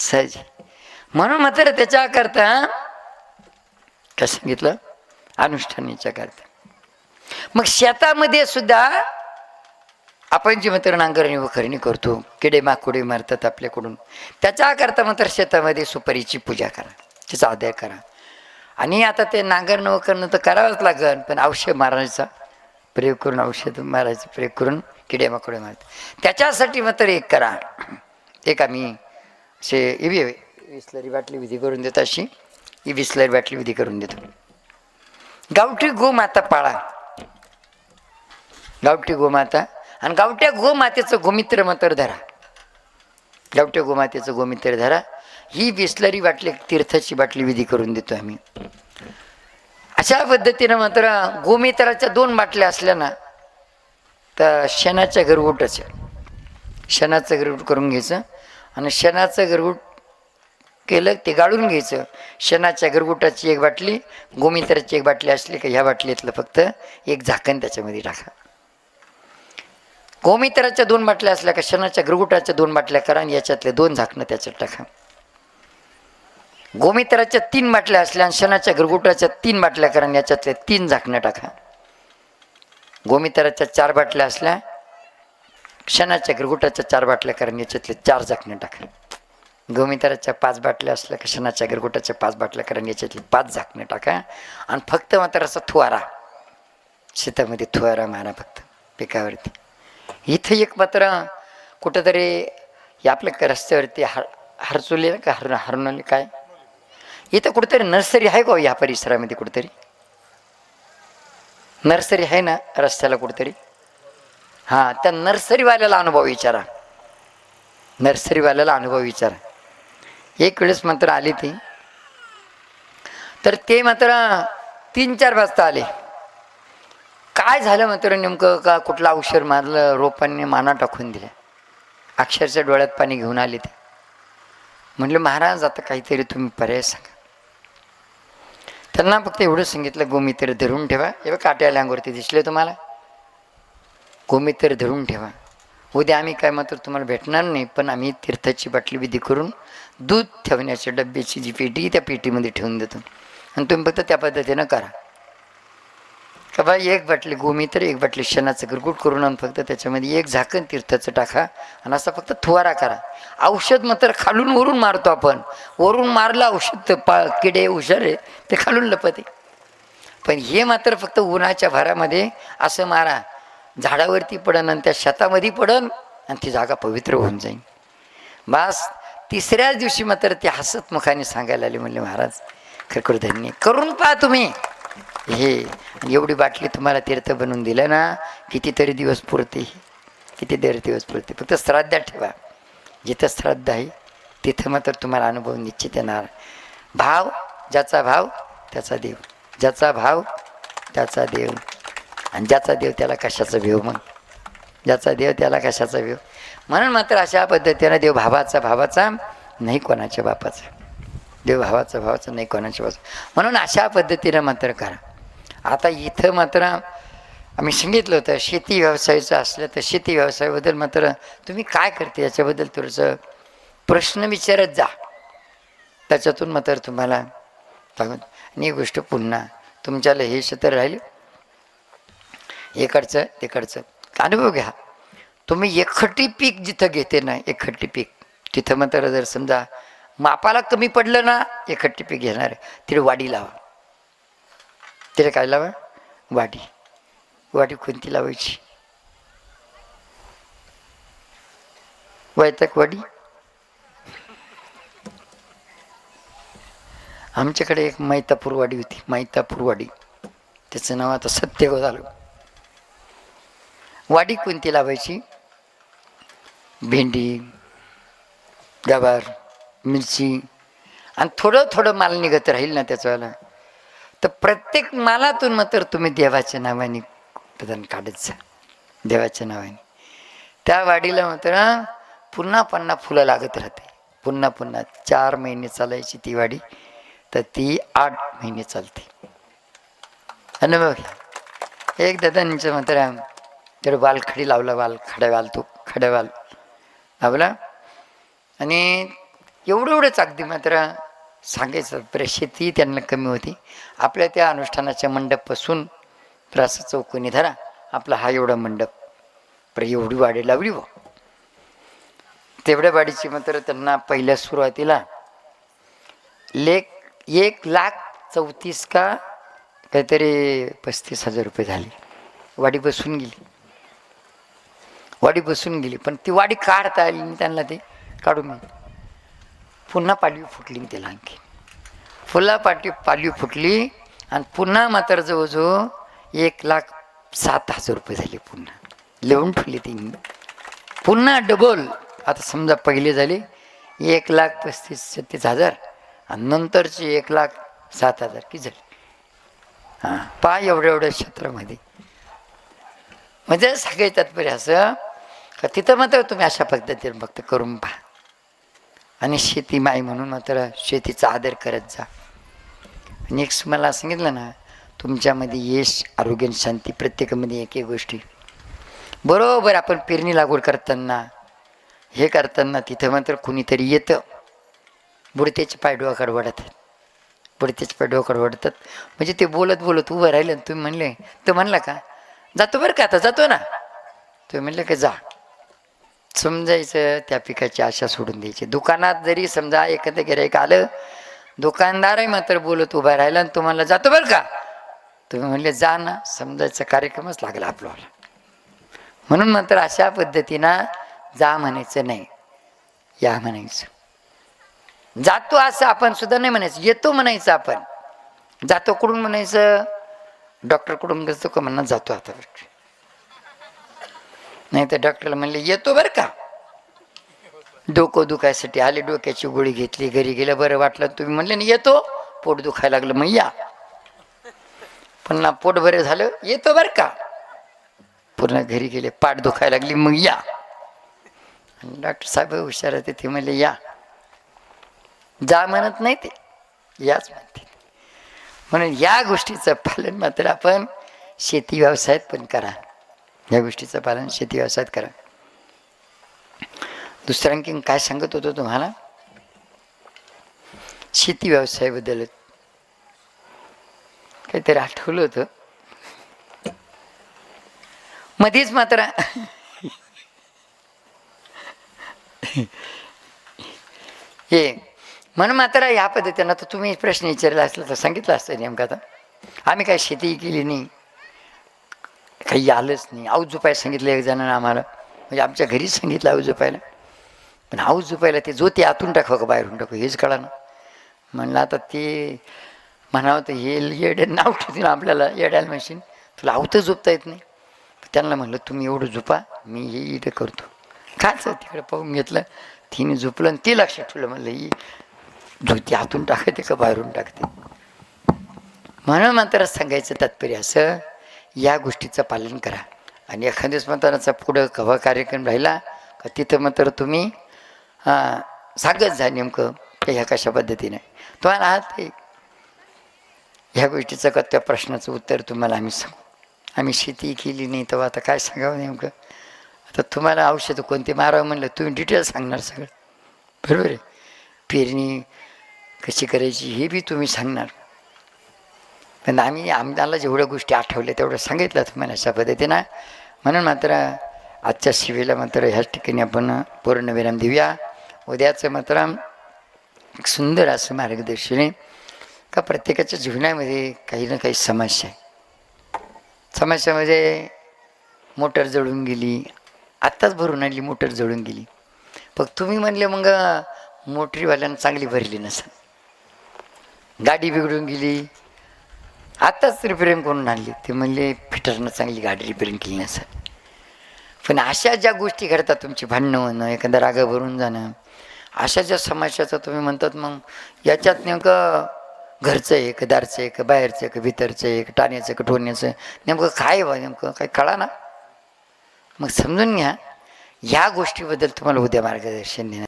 सहज. म्हणून मात्र त्याच्याकरता काय सांगितलं, अनुष्ठानाच्या करता. मग शेतामध्ये सुद्धा आपण जी मात्र नांगरणी वखरणी करतो, किडे माकुडे मारतात आपल्याकडून, त्याच्याकरता मात्र शेतामध्ये सुपारीची पूजा करा, तिचा आदर करा. आणि आता ते नांगरणं वखरणं तर करावंच लागेल, पण औषध मारायचा प्रयोग करून, औषध मारायचा प्रयोग करून किडे माकुडे मारतात. त्याच्यासाठी मात्र एक करा, एक आम्ही असे विसलरी बाटली विधी करून देतो, अशी ही विसलरी बाटली विधी करून देतो. गावठी गोमाता पाळा, गावठी गोमाता, आणि गावठ्या गोमातेचं गोमित्र मात्र धरा, गावठ्या गोमातेचं गोमित्र धरा. ही बिस्लरी बाटली, तीर्थाची बाटली विधी करून देतो आम्ही. अशा पद्धतीनं मात्र गोमित्राच्या 2 बाटल्या असल्या ना तर शेणाच्या गरगुटाच्या, शेणाचं गरगुट करून घ्यायचं, आणि शेणाचं गरगुट केलं ते गाळून घ्यायचं. शेणाच्या गरगुटाची 1 बाटली, गोमित्राची 1 बाटली असली का ह्या बाटलीतलं फक्त एक झाकण त्याच्यामध्ये टाका. गोमित्राच्या 2 बाटल्या असल्या का शेणाच्या गरगुटाच्या 2 बाटल्या करा, आणि याच्यातले 2 झाकणं त्याच्यात टाका. गोमित्राच्या 3 बाटल्या असल्या आणि शेणाच्या गरगुटाच्या 3 बाटल्या करा, आणि याच्यातले 3 झाकणं टाका. गोमित्राच्या 4 बाटल्या असल्या, शेणाच्या गरगुटाच्या 4 बाटल्या करा, आणि याच्यातले 4 झाकणं टाका. गोमित्राच्या 5 बाटल्या असल्या का शेणाच्या गरगुटाच्या 5 बाटल्या करा, आणि याच्यातले 5 झाकणं टाका. आणि फक्त मात्र असा थुवारा, शेतामध्ये थुवारा मारा फक्त पिकावरती. इथं एक मात्र कुठंतरी आपल्या रस्त्यावरती हरचुले ना का हरनोली काय, इथं कुठेतरी नर्सरी आहे का या परिसरामध्ये? कुठेतरी नर्सरी आहे ना रस्त्याला कुठेतरी? हां, त्या नर्सरीवाल्याला अनुभव विचारा, नर्सरीवाल्याला अनुभव विचारा. एक वेळेस मात्र आली ती, तर ते मात्र 3-4 वाजता आले. काय झालं मात्र नेमकं, का कुठलं औषध मारलं, रोपांनी माना टाकून दिल्या, अक्षरशः डोळ्यात पाणी घेऊन आले ते. म्हटलं महाराज आता काहीतरी तुम्ही पर्याय सांगा. त्यांना फक्त एवढं सांगितलं, गोमित्र धरून ठेवा. हे बघ काट्याला अंगावरती दिसले तुम्हाला, गोमित्र धरून ठेवा. उद्या आम्ही काय मात्र तुम्हाला भेटणार नाही, पण आम्ही तीर्थाची बाटली विधी करून दूध ठेवण्याच्या डब्याची जी पेटी त्या पेटीमध्ये ठेवून देतो, आणि तुम्ही फक्त त्या पद्धतीनं करा. का बा 1 बाटली गोमित्र, 1 बाटली शेणाचं गरगुट करून, आणि फक्त त्याच्यामध्ये 1 झाकण तीर्थाचं टाका, आणि असा फक्त थुवारा करा. औषध मात्र खालून वरून मारतो आपण, वरून मारलं औषध तर किडे हुशार ते खालून लपते, पण हे मात्र फक्त उन्हाच्या भारामध्ये असं मारा, झाडावरती पडन आणि त्या शेतामध्ये पडन, आणि ती जागा पवित्र होऊन जाईल. बस 3ऱ्याच दिवशी मात्र ते हसत मुखाने सांगायला आले, म्हणले महाराज खरखर धन्य, करून पहा तुम्ही हे, एवढी बाटली तुम्हाला तीर्थ बनवून दिलं ना, कितीतरी दिवस पुरते, कितीतरी दिवस पुरते. फक्त श्राद्धात ठेवा, जिथं श्राद्ध आहे तिथं मात्र तुम्हाला अनुभव निश्चित येणार. भाव, ज्याचा भाव त्याचा देव, ज्याचा भाव त्याचा देव, आणि ज्याचा देव त्याला कशाचा भेव, मग ज्याचा देव त्याला कशाचा भेव. म्हणून मात्र अशा पद्धतीनं देव भावाचा भावाचा नाही कोणाच्या बापाचा, देव भावाचा भावाचा नाही कोणाच्या बापाचा. म्हणून अशा पद्धतीनं मात्र करा. आता इथं मात्र आम्ही सांगितलं होतं, शेती व्यवसायाचं असलं तर शेती व्यवसायाबद्दल मात्र तुम्ही काय करते याच्याबद्दल थोडंसं प्रश्न विचारत जा, त्याच्यातून मात्र तुम्हाला सांगत. आणि ही गोष्ट पुन्हा तुमच्याला हे क्षेत्र राहिलं इकडचं तिकडचं अनुभव घ्या. तुम्ही एकखट्टी पीक जिथं घेते ना, एकखट्टी पीक तिथं मात्र जर समजा मापाला कमी पडलं ना, एकखट्टी पीक घेणार आहे, तिथे वाडी लावा. तिथे काय लावा? वाडी. वाडी कोणती लावायची? वैतक वाडी. आमच्याकडे एक मैतापूर वाडी होती, मैतापूर वाडी, त्याचं नाव आता सत्यगो झालं. वाडी कोणती लावायची? भेंडी, गवार, मिरची, आणि थोडं थोडं माल निघत राहील ना त्याच्यावाला, तर प्रत्येक मालातून मात्र तुम्ही देवाच्या नावाने प्रदान काढत जा, देवाच्या नावाने. त्या वाडीला मात्र पुन्हा पुन्हा फुलं लागत राहते, पुन्हा पुन्हा 4 महिने चालायची ती वाडी, तर ती 8 महिने चालते. अनुभव घ्या. एक दादांचं मात्र तर वालखडी लावला, खड्यावाल तो खड्यावाल लावला, आणि एवढंच अगदी मात्र सांगायचं बरं. शेती त्यांना कमी होती. आपल्या त्या अनुष्ठानाच्या मंडपपासून तर असं चौकोनी धरा आपला हा एवढा मंडप, बरं एवढी वाडी लावली व तेवढ्या वाडीची मात्र त्यांना पहिल्या सुरुवातीला 1,34,000 का काहीतरी 35,000 रुपये झाले. वाडी बसून गेली. पण ती वाडी काढता आली नाही त्यांना, ते काढून पुन्हा पालवी फुटली त्याला, आणखी पालवी फुटली आणि पुन्हा मात्र जवळजवळ 1,07,000 रुपये झाले. पुन्हा लिहून ठेवली तिने, पुन्हा डबल. आता समजा पहिले झाले 1,35,000-36,000 आणि नंतरचे 1,07,000 किती झाले. हां, पहा एवढ्या क्षेत्रामध्ये. म्हणजे सगळे तात्पर्य असं का तिथं मात्र तुम्ही अशा पद्धतीने फक्त करून पहा. आणि शेती माई म्हणून मात्र शेतीचा आदर करत जा. आणि एक मला सांगितलं ना, तुमच्यामध्ये यश, आरोग्य, शांती प्रत्येकामध्ये एक गोष्टी बरोबर. आपण पेरणी लागवड करताना हे करताना तिथं मात्र कुणीतरी येतं, बुडत्याचे पाय डोक्याकडे वडतात. म्हणजे ते बोलत उभं राहिलं, तुम्ही म्हणले तर म्हणला का जातो बरं का, आता जातो ना, तुम्ही म्हणलं का जा, समजायचं त्या पिकाची आशा सोडून द्यायची. दुकानात जरी समजा एखादं गिऱ्हाईक आलं, दुकानदारही मात्र बोलत उभा राहिला आणि तुम्हाला जातो बरं का, तुम्ही म्हणले जा ना, समजायचा कार्यक्रमच लागला आपल्याला. म्हणून मात्र अशा पद्धतीनं जा म्हणायचं नाही, या म्हणायचं. जातो असं आपण सुद्धा नाही म्हणायचं, येतो म्हणायचं. आपण जातो कुठून म्हणायचं, डॉक्टरकडून घेतो का म्हणणं जातो आता बरं, नाही तर डॉक्टरला म्हणले येतो बरं का, डोकं दुखायसाठी आले, डोक्याची गोळी घेतली, घरी गेलं, बरं वाटलं, तुम्ही म्हणले ना येतो, पोट दुखायला लागलं मग या, पुन्हा पोट बरं झालं येतो बरं का, पुन्हा घरी गेले पाठ दुखायला लागली मग या. डॉक्टर साहेब हुशार होते, ते म्हणले या, जा म्हणत नाही ते, याच म्हणते. म्हणून या गोष्टीचं पालन मात्र आपण शेती व्यवसायात पण करा. या गोष्टीचं पालन शेती व्यवसायात करा. दुसरं आणखीन काय सांगत होतो तुम्हाला, शेती व्यवसायाबद्दल काहीतरी आठवलं होतं मध्येच मात्र. हे म्हणून मात्र या पद्धतीनं तर तुम्ही प्रश्न विचारला असला तर सांगितलं असतं नेमकं. आता आम्ही काही शेती केली नाही, काही आलंच नाही. आऊस झोपायला सांगितलं एक जणांना आम्हाला, म्हणजे आमच्या घरीच सांगितलं आऊस झोपायला. पण आऊस झोपायला ते जोती आतून टाकावं का बाहेरून टाकू हेच कळा ना. म्हणलं आता ते म्हणावं तर हे येड्या नाव ठेवतील आपल्याला, येड्याला मशीन तुला आवतं झोपता येत नाही. त्यांना म्हणलं तुम्ही एवढं झोपा, मी हे इथं करतो. काच तिकडे पाहून घेतलं, तिने झोपलं आणि ते लक्षात ठेवलं. म्हणलं ही झोती आतून टाकते का बाहेरून टाकते. म्हणून मात्र सांगायचं तात्पर्य असं, या गोष्टीचं पालन करा. आणि एखाद्याच मतदानाचा पुढं कवा कार्यक्रम राहिला का तिथं मात्र तुम्ही सांगत जा नेमकं ह्या कशा पद्धतीने तुम्हाला आहात ह्या गोष्टीचं का त्या प्रश्नाचं उत्तर तुम्हाला आम्ही सांगू. आम्ही शेती केली नाही तेव्हा आता काय सांगावं नेमकं. आता तुम्हाला औषधं कोणते मारावं म्हणलं तुम्ही डिटेल सांगणार सगळं, बरोबर आहे. पेरणी कशी करायची हे बी तुम्ही सांगणार. पण आम्ही आम्हाला जेवढ्या गोष्टी आठवल्या तेवढं सांगितलं तुम्हाला अशा पद्धतीनं. म्हणून मात्र आजच्या शिवेला मात्र ह्याच ठिकाणी आपण पूर्णविराम देऊया. उद्याचं मात्र एक सुंदर असं मार्गदर्शन आहे का प्रत्येकाच्या जीवनामध्ये काही ना काही समस्या आहे. समस्यामध्ये मोटर जळून गेली, आत्ताच भरून आणली मोटर जळून गेली. पण तुम्ही म्हणले मग मोटरीवाल्यानं चांगली भरली नसेल, गाडी बिघडून गेली आत्ताच रिपेरिंग करून आणली, ते म्हणले फिटरनं चांगली गाडी रिपेरिंग केली नसेल. पण अशा ज्या गोष्टी घडतात, तुमची भांडणं होणं, एखादा रागा भरून जाणं, अशा ज्या समस्याचं तुम्ही म्हणतात, मग याच्यात नेमकं घरचं आहे का दारचं आहे का बाहेरचं आहे का भीतरचं आहे का टाण्याचं का टोण्याचं नेमकं काय बा, नेमकं काय कळा ना. मग समजून घ्या, ह्या गोष्टीबद्दल तुम्हाला उद्या मार्गदर्शन देणार.